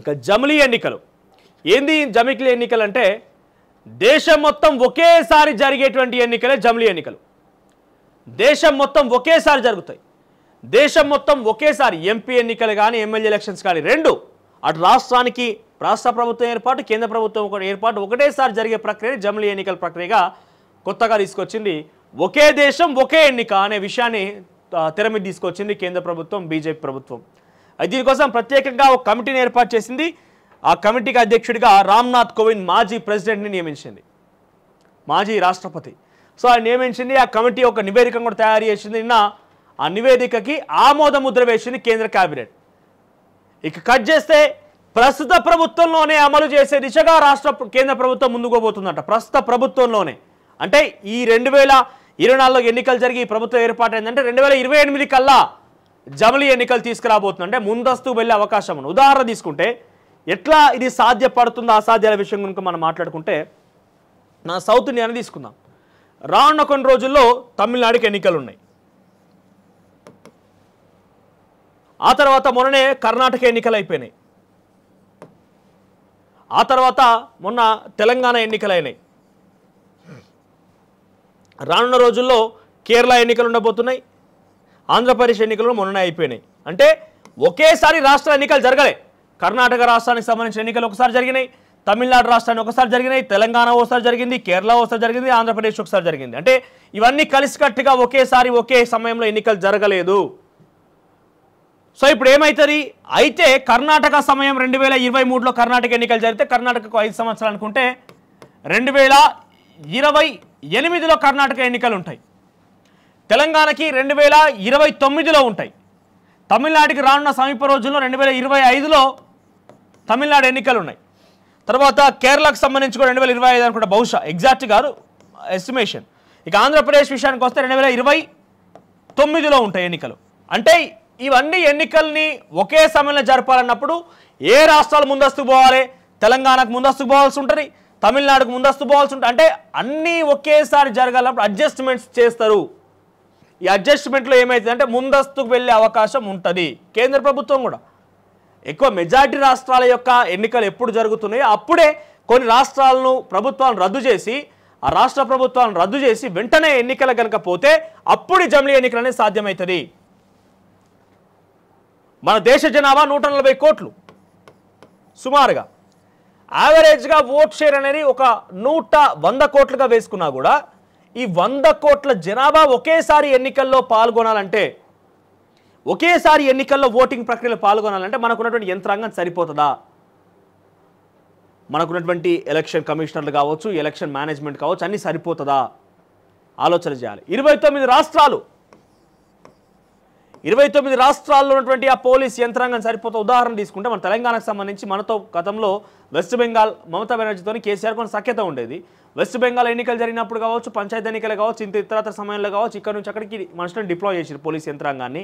ఇంకా జమిలీ ఎన్నికలు. ఏంది జమిలీ ఎన్నికలు అంటే దేశం మొత్తం ఒకేసారి జరిగేటువంటి ఎన్నికలే జమిలీ ఎన్నికలు. దేశం మొత్తం ఒకేసారి జరుగుతాయి. దేశం మొత్తం ఒకేసారి ఎంపీ ఎన్నికలు కానీ ఎమ్మెల్యే ఎలక్షన్స్ కానీ రెండు, అటు రాష్ట్రానికి రాష్ట్ర ప్రభుత్వం ఏర్పాటు, కేంద్ర ప్రభుత్వం ఏర్పాటు ఒకటేసారి జరిగే ప్రక్రియ జమిలీ ఎన్నికల ప్రక్రియగా కొత్తగా తీసుకొచ్చింది. ఒకే దేశం ఒకే ఎన్నిక అనే విషయాన్ని తెర మీద తీసుకొచ్చింది కేంద్ర ప్రభుత్వం, బీజేపీ ప్రభుత్వం. దీనికోసం ప్రత్యేకంగా ఒక కమిటీని ఏర్పాటు చేసింది. ఆ కమిటీకి అధ్యక్షుడిగా రామ్నాథ్ కోవింద్ మాజీ ప్రెసిడెంట్ని నియమించింది, మాజీ రాష్ట్రపతి. సో ఆయన నియమించింది. ఆ కమిటీ ఒక నివేదిక కూడా తయారు చేసింది. నిన్న ఆ నివేదికకి ఆమోద ముద్ర వేసింది కేంద్ర కేబినెట్. ఇక కట్ చేస్తే ప్రస్తుత ప్రభుత్వంలోనే అమలు చేసే దిశగా కేంద్ర ప్రభుత్వం ముందుకు పోతుందంట. ప్రస్తుత ప్రభుత్వంలోనే అంటే ఈ 2024లో ఎన్నికలు జరిగి ప్రభుత్వం ఏర్పాటైందంటే 2028 కల్లా జమిలీ ఎన్నికలు తీసుకురాబోతుంది. అంటే ముందస్తు వెళ్ళే అవకాశం ఉంది. ఉదాహరణ తీసుకుంటే ఎట్లా ఇది సాధ్యపడుతుందో అసాధ్యాల విషయం కనుక మనం మాట్లాడుకుంటే నా సౌత్ ఇండియాని తీసుకుందాం. రానున్న కొన్ని రోజుల్లో తమిళనాడుకి ఎన్నికలు ఉన్నాయి. ఆ తర్వాత మొన్ననే కర్ణాటక ఎన్నికలు అయిపోయినాయి. ఆ తర్వాత మొన్న తెలంగాణ ఎన్నికలు అయినాయి. రానున్న రోజుల్లో కేరళ ఎన్నికలు ఉండబోతున్నాయి. ఆంధ్రప్రదేశ్ ఎన్నికలు మొన్ననే అయిపోయినాయి. అంటే ఒకేసారి రాష్ట్ర ఎన్నికలు జరగలే. కర్ణాటక రాష్ట్రానికి సంబంధించిన ఎన్నికలు ఒకసారి జరిగినాయి, తమిళనాడు రాష్ట్రానికి ఒకసారి జరిగినాయి, తెలంగాణ ఒకసారి జరిగింది, కేరళ ఒకసారి జరిగింది, ఆంధ్రప్రదేశ్ ఒకసారి జరిగింది. అంటే ఇవన్నీ కలిసికట్టుగా ఒకేసారి ఒకే సమయంలో ఎన్నికలు జరగలేదు. సో ఇప్పుడు ఏమవుతుంది అయితే కర్ణాటక సమయం 2023లో కర్ణాటక ఎన్నికలు జరిగితే కర్ణాటకకు 5 సంవత్సరాలు అనుకుంటే 2028లో కర్ణాటక ఎన్నికలు ఉంటాయి. తెలంగాణకి 2029లో ఉంటాయి. తమిళనాడుకి రానున్న సమీప రోజుల్లో 2025లో తమిళనాడు ఎన్నికలు ఉన్నాయి. తర్వాత కేరళకు సంబంధించి కూడా 2025 అనుకుంటా, బహుశా ఎగ్జాక్ట్ కాదు, ఎస్టిమేషన్. ఇక ఆంధ్రప్రదేశ్ విషయానికి వస్తే 2029లో ఉంటాయి ఎన్నికలు. అంటే ఇవన్నీ ఎన్నికల్ని ఒకే సమయంలో జరపాలన్నప్పుడు ఏ రాష్ట్రాలు ముందస్తు పోవాలి? తెలంగాణకు ముందస్తు పోవాల్సి ఉంటుంది, తమిళనాడుకు ముందస్తు పోవాల్సి ఉంటుంది. అంటే అన్నీ ఒకేసారి జరగాలన్నప్పుడు అడ్జస్ట్మెంట్స్ చేస్తారు. ఈ అడ్జస్ట్మెంట్లో ఏమవుతుందంటే ముందస్తుకు వెళ్ళే అవకాశం ఉంటుంది. కేంద్ర ప్రభుత్వం కూడా ఎక్కువ మెజారిటీ రాష్ట్రాల యొక్క ఎన్నికలు ఎప్పుడు జరుగుతున్నాయో అప్పుడే కొన్ని ప్రభుత్వాలను రద్దు చేసి, ఆ రాష్ట్ర ప్రభుత్వాలను రద్దు చేసి వెంటనే ఎన్నికలు కనుక పోతే అప్పుడు జమిలీ ఎన్నికలు అనేది సాధ్యమవుతుంది. మన దేశ జనాభా 140 కోట్లు సుమారుగా. యావరేజ్గా ఓట్ షేర్ అనేది ఒక 100 కోట్లుగా వేసుకున్నా కూడా ఈ 100 కోట్ల జనాభా ఒకేసారి ఎన్నికల్లో పాల్గొనాలంటే, ఒకేసారి ఎన్నికల్లో ఓటింగ్ ప్రక్రియలో పాల్గొనాలంటే మనకున్నటువంటి యంత్రాంగం సరిపోతుందా? మనకున్నటువంటి ఎలక్షన్ కమిషనర్లు కావచ్చు, ఎలక్షన్ మేనేజ్మెంట్ కావచ్చు, అన్నీ సరిపోతుందా? ఆలోచన చేయాలి. 29 రాష్ట్రాల్లో ఉన్నటువంటి ఆ పోలీస్ యంత్రాంగం సరిపోతా. ఉదాహరణ తీసుకుంటే మన తెలంగాణకు సంబంధించి మనతో గతంలో వెస్ట్ బెంగాల్ మమతా బెనర్జీతో కేసీఆర్ కొన్ని సఖ్యత ఉండేది. వెస్ట్ బెంగాల్ ఎన్నికలు జరిగినప్పుడు కావచ్చు, పంచాయతీ ఎన్నికలు కావచ్చు, ఇతరత్ర సమయంలో కావచ్చు, ఇక్కడ నుంచి అక్కడికి మనుషులను డిప్లాయ్ చేసారు పోలీస్ యంత్రాంగాన్ని.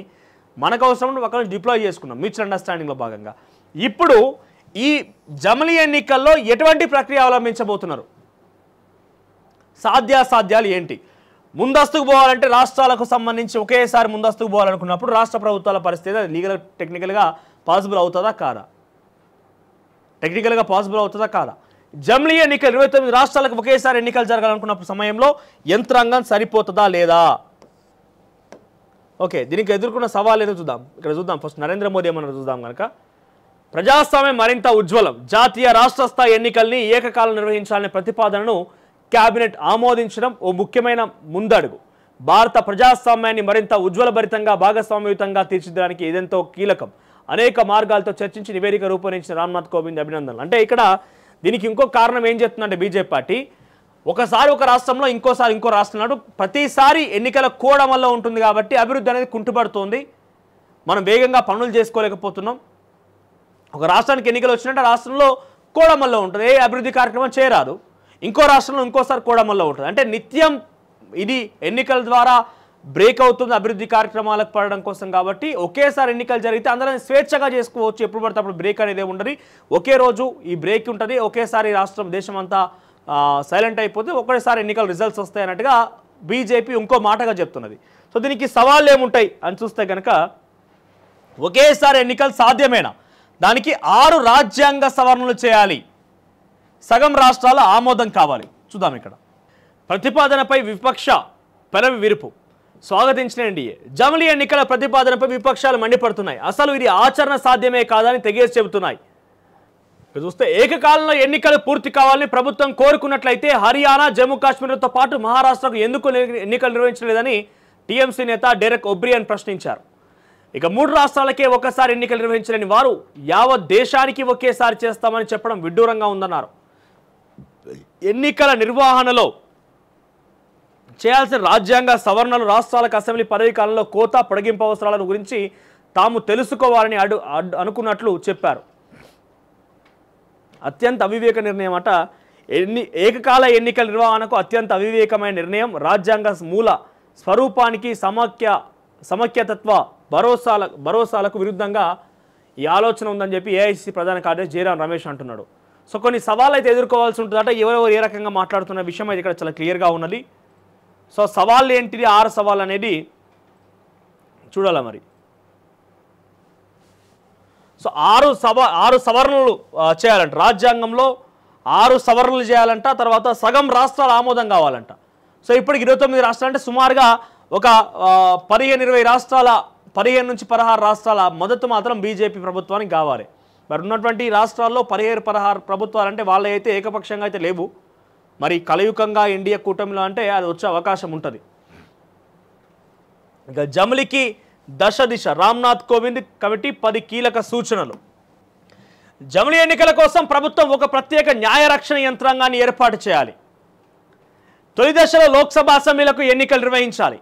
మనకు అవసరం అక్కడ నుంచి డిప్లాయ్ చేసుకున్నాం మ్యూచువల్ అండర్స్టాండింగ్లో భాగంగా. ఇప్పుడు ఈ జమిలీ ఎన్నికల్లో ఎటువంటి ప్రక్రియ అవలంబించబోతున్నారు? సాధ్యాసాధ్యాలు ఏంటి? ముందస్తుకు పోవాలంటే రాష్ట్రాలకు సంబంధించి ఒకేసారి ముందస్తుకు పోవాలనుకున్నప్పుడు రాష్ట్ర ప్రభుత్వాల పరిస్థితి లీగల్ టెక్నికల్గా పాసిబుల్ అవుతుందా కాదా? టెక్నికల్గా పాసిబుల్ అవుతుందా కాదా? జమిలీ ఎన్నికలు 29 రాష్ట్రాలకు ఒకేసారి ఎన్నికలు జరగాలనుకున్నప్పుడు సమయంలో యంత్రాంగం సరిపోతుందా లేదా? ఓకే, దీనికి ఎదుర్కొన్న సవాల్ ఏదో చూద్దాం. ఇక్కడ చూద్దాం. ఫస్ట్ నరేంద్ర మోదీ ఏమన్నా చూద్దాం కనుక. ప్రజాస్వామ్యం మరింత ఉజ్వలం, జాతీయ రాష్ట్ర స్థాయి ఎన్నికల్ని ఏకకాలం నిర్వహించాలనే ప్రతిపాదనను కేబినెట్ ఆమోదించడం ఓ ముఖ్యమైన ముందడుగు. భారత ప్రజాస్వామ్యాన్ని మరింత ఉజ్వలభరితంగా భాగస్వామ్యయుతంగా తీర్చిదిద్దడానికి ఇదెంతో కీలకం. అనేక మార్గాలతో చర్చించి నివేదిక రూపొందించిన రామ్నాథ్ కోవింద్ అభినందనలు. అంటే ఇక్కడ దీనికి ఇంకో కారణం ఏం చెప్తుందంటే బీజేపీ పార్టీ ఒకసారి ఒక రాష్ట్రంలో ఇంకోసారి ఇంకో రాష్ట్రంలో ప్రతిసారి ఎన్నికల కోడమల్లో ఉంటుంది కాబట్టి అభివృద్ధి అనేది కుంటుపడుతోంది. మనం వేగంగా పనులు చేసుకోలేకపోతున్నాం. ఒక రాష్ట్రానికి ఎన్నికలు వచ్చినట్టు రాష్ట్రంలో కోడమల్లో ఉంటుంది, ఏ అభివృద్ధి కార్యక్రమం చేయరాదు. ఇంకో రాష్ట్రంలో ఇంకోసారి కోడమల్లో ఉంటుంది. అంటే నిత్యం ఇది ఎన్నికల ద్వారా బ్రేక్ అవుతుంది అభివృద్ధి కార్యక్రమాలకు పడడం కోసం. కాబట్టి ఒకేసారి ఎన్నికలు జరిగితే అందరం స్వేచ్ఛగా చేసుకోవచ్చు, ఎప్పుడు పడితే అప్పుడు బ్రేక్ అనేది ఉండదు. ఒకే రోజు ఈ బ్రేక్ ఉంటుంది. ఒకేసారి రాష్ట్రం దేశం అంతా సైలెంట్ అయిపోతే ఒకేసారి ఎన్నికల రిజల్ట్స్ వస్తాయి అన్నట్టుగా బీజేపీ ఇంకో మాటగా చెప్తున్నది. సో దీనికి సవాళ్ళు ఏముంటాయి అని చూస్తే కనుక ఒకేసారి ఎన్నికలు సాధ్యమేనా? దానికి 6 రాజ్యాంగ సవరణలు చేయాలి, సగం రాష్ట్రాల ఆమోదం కావాలి. చూద్దాం ఇక్కడ. ప్రతిపాదనపై విపక్ష పెనవి విరుపు స్వాగతించిన ఎన్డీఏ. జమిలీ ఎన్నికల ప్రతిపాదనపై విపక్షాలు మండిపడుతున్నాయి. అసలు ఇది ఆచరణ సాధ్యమే కాదని తెగేసి చెబుతున్నాయి. చూస్తే ఏకకాలంలో ఎన్నికలు పూర్తి కావాలని ప్రభుత్వం కోరుకున్నట్లయితే హర్యానా, జమ్మూ కాశ్మీర్తో పాటు మహారాష్ట్రకు ఎందుకు ఎన్నికలు నిర్వహించలేదని టీఎంసీ నేత డెరెక్ ఒబ్రియన్ ప్రశ్నించారు. ఇక 3 రాష్ట్రాలకే ఒకసారి ఎన్నికలు నిర్వహించలేని వారు యావత్ దేశానికి ఒకేసారి చేస్తామని చెప్పడం విడ్డూరంగా ఉందన్నారు. ఎన్నికల నిర్వహణలో చేయాల్సిన రాజ్యాంగ సవరణలు, రాష్ట్రాలకు అసెంబ్లీ పదవీ కాలంలో కోతా పొడిగింపు అవసరాలను గురించి తాము తెలుసుకోవాలని అనుకున్నట్లు చెప్పారు. అత్యంత అవివేక నిర్ణయం అట. ఏకకాల ఎన్నికల నిర్వహణకు అత్యంత అవివేకమైన నిర్ణయం. రాజ్యాంగ మూల స్వరూపానికి సమైక్యతత్వ భరోసాలకు విరుద్ధంగా ఈ ఆలోచన ఉందని చెప్పి ఏఐసిసి ప్రధాన కార్యదర్శి జయరాం రమేష్ అంటున్నాడు. సో కొన్ని సవాళ్ళు అయితే ఎదుర్కోవాల్సి ఉంటుందట. ఎవరెవరు ఏ రకంగా మాట్లాడుతున్న విషయం అయితే ఇక్కడ చాలా క్లియర్గా ఉన్నది. సో సవాళ్ళు ఏంటిది, 6 సవాళ్ళు అనేది చూడాలి మరి. సో 6 సవరణలు చేయాలంట. రాజ్యాంగంలో 6 సవరణలు చేయాలంట. తర్వాత సగం రాష్ట్రాల ఆమోదం కావాలంట. సో ఇప్పటికి 29 రాష్ట్రాలు అంటే సుమారుగా ఒక 15-20 రాష్ట్రాల 15 నుంచి 16 రాష్ట్రాల మద్దతు మాత్రం బీజేపీ ప్రభుత్వానికి కావాలి. మరి ఉన్నటువంటి రాష్ట్రాల్లో 15-16 ప్రభుత్వాలు అంటే వాళ్ళ అయితే ఏకపక్షంగా అయితే లేవు. మరి కలయుకంగా ఎన్డీఏ కూటమిలో అంటే అది వచ్చే అవకాశం ఉంటుంది. ఇక జమిలీకి దిశ రామ్నాథ్ కోవింద్ కమిటీ 10 కీలక సూచనలు. జమిలీ ఎన్నికల కోసం ప్రభుత్వం ఒక ప్రత్యేక న్యాయ రక్షణ యంత్రాంగాన్ని ఏర్పాటు చేయాలి. తొలి దశలో లోక్సభ అసెంబ్లీలకు ఎన్నికలు నిర్వహించాలి.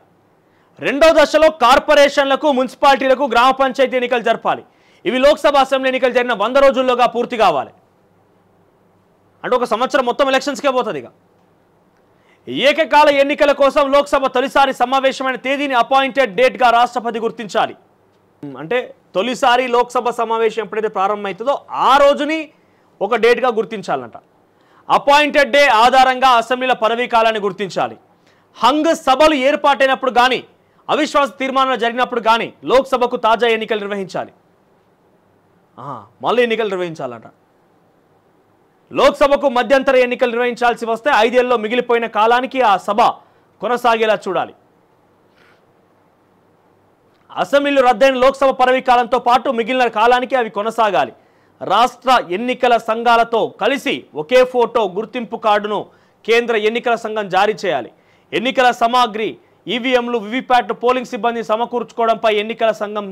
రెండో దశలో కార్పొరేషన్లకు, మున్సిపాలిటీలకు, గ్రామ పంచాయతీ ఎన్నికలు జరపాలి. ఇవి లోక్సభ అసెంబ్లీ ఎన్నికలు జరిగిన 100 రోజుల్లోగా పూర్తి కావాలి. అంటే ఒక సంవత్సరం మొత్తం ఎలక్షన్స్కే పోతుంది. ఇక ఏకకాల ఎన్నికల కోసం లోక్సభ తొలిసారి సమావేశమైన తేదీని అపాయింటెడ్ డేట్గా రాష్ట్రపతి గుర్తించాలి. అంటే తొలిసారి లోక్సభ సమావేశం ఎప్పుడైతే ప్రారంభమవుతుందో ఆ రోజుని ఒక డేట్గా గుర్తించాలంట. అపాయింటెడ్ డే ఆధారంగా అసెంబ్లీల పదవీ కాలాన్ని గుర్తించాలి. హంగ్ సభలు ఏర్పాటైనప్పుడు కానీ, అవిశ్వాస తీర్మానాలు జరిగినప్పుడు కానీ లోక్సభకు తాజా ఎన్నికలు నిర్వహించాలి. మళ్ళీ ఎన్నికలు నిర్వహించాలంట. లోక్సభకు మధ్యంతర ఎన్నికలు నిర్వహించాల్సి వస్తే 5 ఏళ్లలో మిగిలిపోయిన కాలానికి ఆ సభ కొనసాగేలా చూడాలి. అసెంబ్లీలు రద్దయిన లోక్సభ పదవీ కాలంతో పాటు మిగిలిన కాలానికి అవి కొనసాగాలి. రాష్ట్ర ఎన్నికల సంఘాలతో కలిసి ఒకే ఫోటో గుర్తింపు కార్డును కేంద్ర ఎన్నికల సంఘం జారీ చేయాలి. ఎన్నికల సామాగ్రి, ఈవీఎంలు, వివిప్యాట్, పోలింగ్ సిబ్బంది సమకూర్చుకోవడంపై ఎన్నికల సంఘం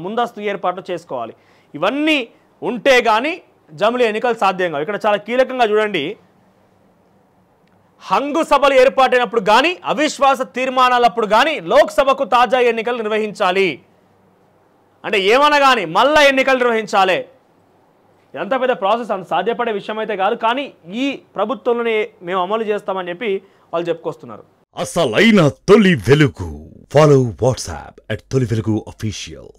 ముందస్తు ఏర్పాట్లు చేసుకోవాలి. ఇవన్నీ ఉంటే కానీ జమిలీ ఎన్నికలు సాధ్యం కావు. ఇక్కడ చాలా కీలకంగా చూడండి. హంగు సభలు ఏర్పాటైనప్పుడు కానీ, అవిశ్వాస తీర్మానాలప్పుడు కానీ లోక్సభకు తాజా ఎన్నికలు నిర్వహించాలి. అంటే ఏమన్నా కానీ మళ్ళా ఎన్నికలు నిర్వహించాలి. ఎంత పెద్ద ప్రాసెస్, అంత సాధ్యపడే విషయం అయితే కాదు. కానీ ఈ ప్రభుత్వంలోనే మేము అమలు చేస్తామని చెప్పి వాళ్ళు చెప్పుకొస్తున్నారు. అసలైన తొలి వెలుగు. ఫాలో వాట్సాప్ @తొలి వెలుగు official.